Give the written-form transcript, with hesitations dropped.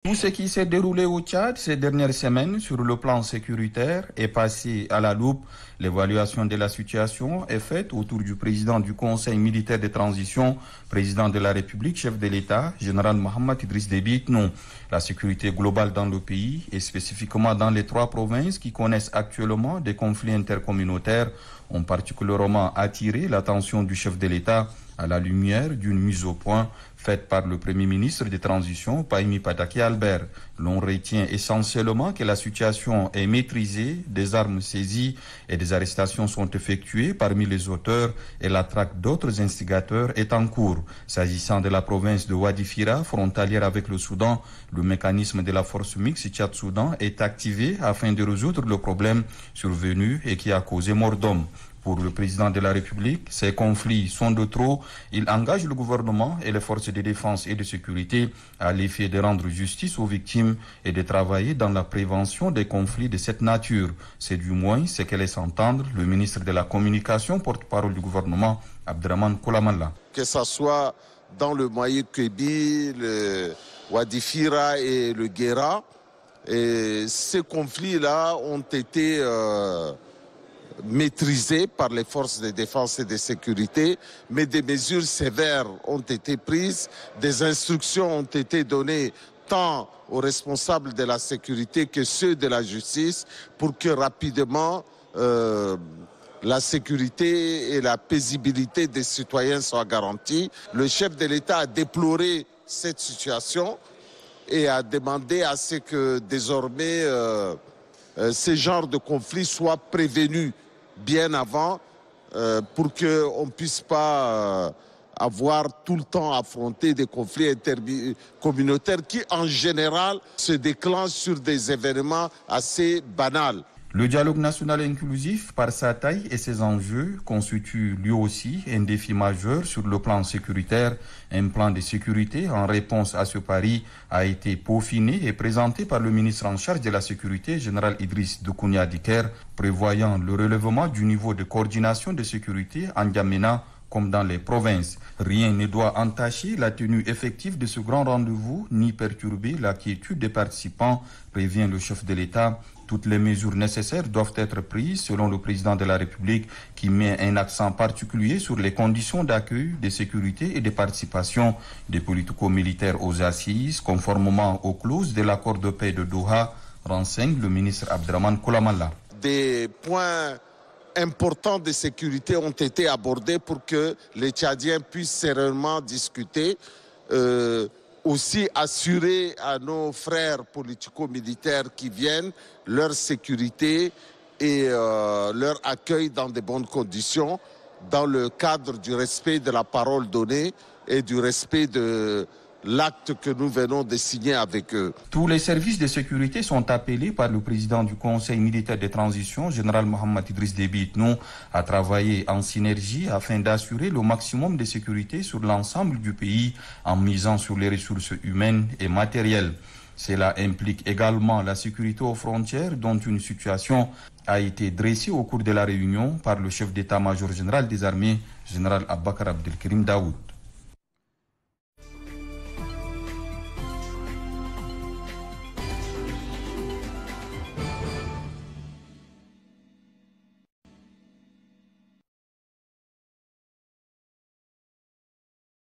Tout ce qui s'est déroulé au Tchad ces dernières semaines sur le plan sécuritaire est passé à la loupe. L'évaluation de la situation est faite autour du président du Conseil militaire de transition, président de la République, chef de l'État, général Mohamed Idriss Déby Itno. La sécurité globale dans le pays et spécifiquement dans les 3 provinces qui connaissent actuellement des conflits intercommunautaires ont particulièrement attiré l'attention du chef de l'État à la lumière d'une mise au point faite par le Premier ministre de transition, Pahimi Pataki Albert. L'on retient essentiellement que la situation est maîtrisée, des armes saisies et des arrestations sont effectuées parmi les auteurs et la traque d'autres instigateurs est en cours. S'agissant de la province de Wadi Fira, frontalière avec le Soudan, le mécanisme de la force mixte Tchad-Soudan est activé afin de résoudre le problème survenu et qui a causé mort d'homme. Pour le président de la République, ces conflits sont de trop. Il engage le gouvernement et les forces de défense et de sécurité à l'effet de rendre justice aux victimes et de travailler dans la prévention des conflits de cette nature. C'est du moins ce que laisse entendre le ministre de la Communication, porte-parole du gouvernement, Abdraman Koulamalla. Que ce soit dans le Moyen Kébi, le Wadi Fira et le Guéra, et ces conflits-là ont été maîtrisés par les forces de défense et de sécurité, mais des mesures sévères ont été prises, des instructions ont été données tant aux responsables de la sécurité que ceux de la justice pour que rapidement la sécurité et la paisibilité des citoyens soient garanties. Le chef de l'État a déploré cette situation et a demandé à ce que désormais ces genres de conflits soient prévenus bien avant pour qu'on ne puisse pas avoir tout le temps affronté des conflits intercommunautaires qui en général se déclenchent sur des événements assez banals. Le dialogue national inclusif, par sa taille et ses enjeux, constitue lui aussi un défi majeur sur le plan sécuritaire. Un plan de sécurité en réponse à ce pari a été peaufiné et présenté par le ministre en charge de la sécurité, général Idriss Doukouni Diker, prévoyant le relèvement du niveau de coordination de sécurité en N'Djamena comme dans les provinces. Rien ne doit entacher la tenue effective de ce grand rendez-vous, ni perturber la quiétude des participants, prévient le chef de l'État. Toutes les mesures nécessaires doivent être prises selon le président de la République qui met un accent particulier sur les conditions d'accueil, de sécurité et de participation des politico-militaires aux assises, conformément aux clauses de l'accord de paix de Doha, renseigne le ministre Abdraman Koulamalla. Des points importants de sécurité ont été abordés pour que les Tchadiens puissent sereinement discuter. Aussi assurer à nos frères politico-militaires qui viennent leur sécurité et leur accueil dans de bonnes conditions, dans le cadre du respect de la parole donnée et du respect de l'acte que nous venons de signer avec eux. Tous les services de sécurité sont appelés par le président du Conseil militaire de transition, général Mohamed Idriss Déby Itno, à travailler en synergie afin d'assurer le maximum de sécurité sur l'ensemble du pays en misant sur les ressources humaines et matérielles. Cela implique également la sécurité aux frontières dont une situation a été dressée au cours de la réunion par le chef d'état-major général des armées, général Abakar Abdelkerim Daoud.